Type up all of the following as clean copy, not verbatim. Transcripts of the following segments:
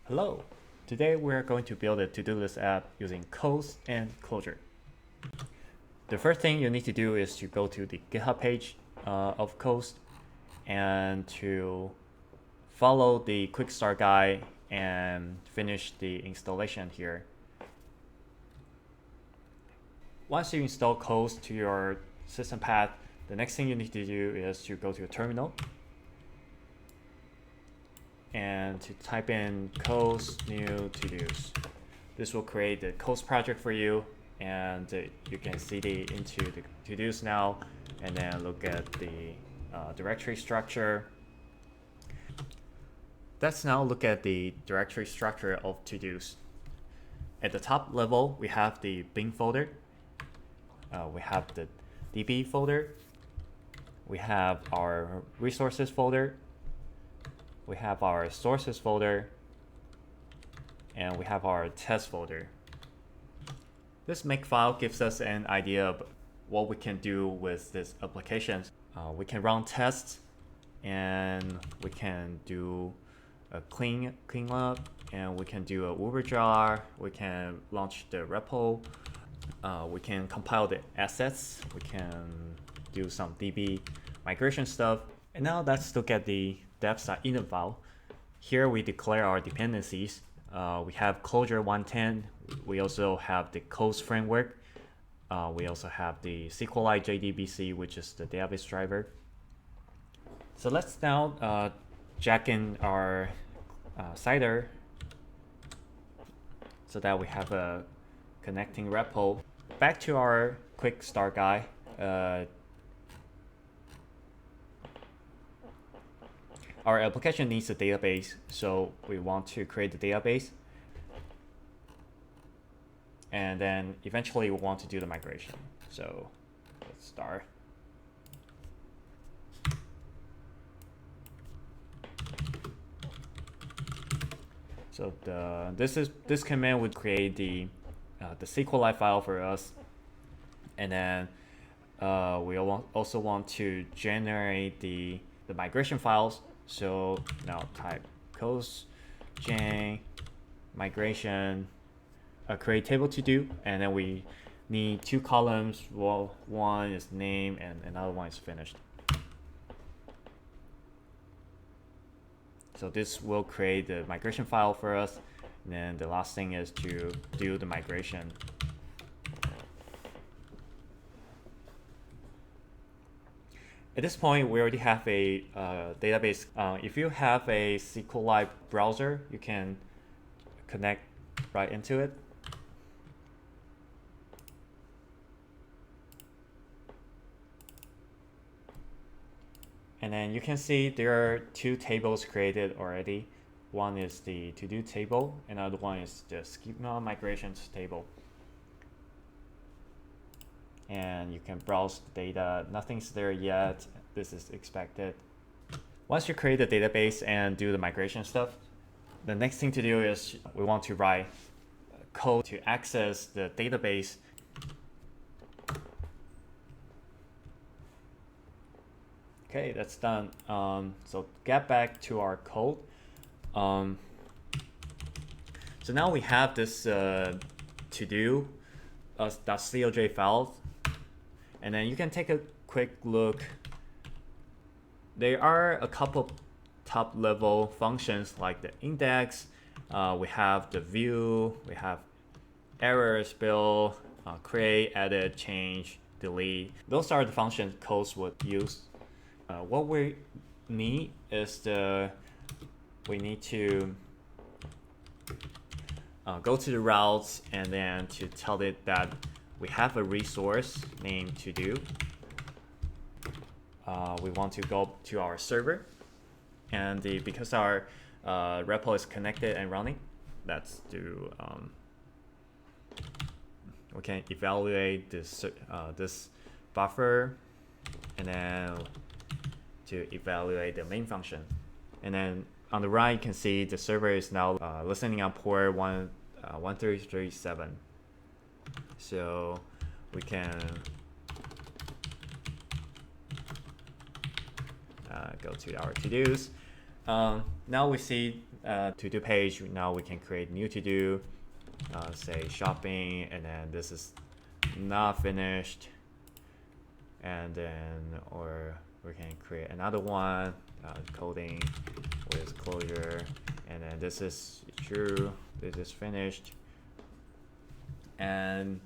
Hello! Today we're going to build a to-do list app using Coast and Clojure. The first thing you need to do is to go to the GitHub page of Coast and to follow the Quickstart guide and finish the installation here. Once you install Coast to your system path, the next thing you need to do is to go to a terminal and to type in Coast new to-dos. This will create the Coast project for you, and you can cd into the to-dos now, and then look at the directory structure. Let's now look at the directory structure of to-dos. At the top level, we have the bin folder. We have the db folder. We have our resources folder. We have our sources folder, and we have our test folder. This make file gives us an idea of what we can do with this application. We can run tests, and we can do a cleanup, and we can do a Uber jar. We can launch the repo. We can compile the assets. We can do some DB migration stuff. And now let's look at the deps.init file. Here we declare our dependencies. We have Clojure 110. We also have the Coast framework. We also have the SQLite JDBC, which is the database driver. So let's now jack in our CIDR so that we have a connecting repo. Back to our quick start guide. Our application needs a database, so we want to create the database. And then eventually we want to do the migration. So let's start. So this command would create the SQLite file for us, and then we also want to generate the migration files. So now type coast gen migration, create table to do, and then we need two columns. Well, one is name and another one is finished. So this will create the migration file for us. And then the last thing is to do the migration. At this point, we already have a database. If you have a SQLite browser, you can connect right into it. And then you can see there are two tables created already. One is the to-do table, another one is the schema migrations table. And you can browse the data. Nothing's there yet. This is expected. Once you create the database and do the migration stuff, the next thing to do is we want to write code to access the database. Okay, that's done. So get back to our code. So now we have this to-do .clj file, and then you can take a quick look. There are a couple top level functions like the index. We have the view, we have error, spill, create, edit, change, delete. Those are the functions Coast would use. What we need is we need to go to the routes and then to tell it that we have a resource named to do. We want to go to our server, and because our repo is connected and running, let's do we can evaluate this buffer, and then to evaluate the main function. And then on the right, you can see the server is now listening on port 1337. So we can go to our to-dos. Now we see to-do page. Now we can create new to-do, say shopping, and then this is not finished, and then or we can create another one, coding with Clojure, and then this is true, this is finished, and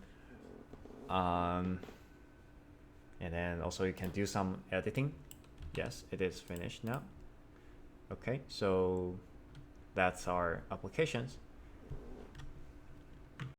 then also you can do some editing. Yes, it is finished now. Okay, so that's our applications.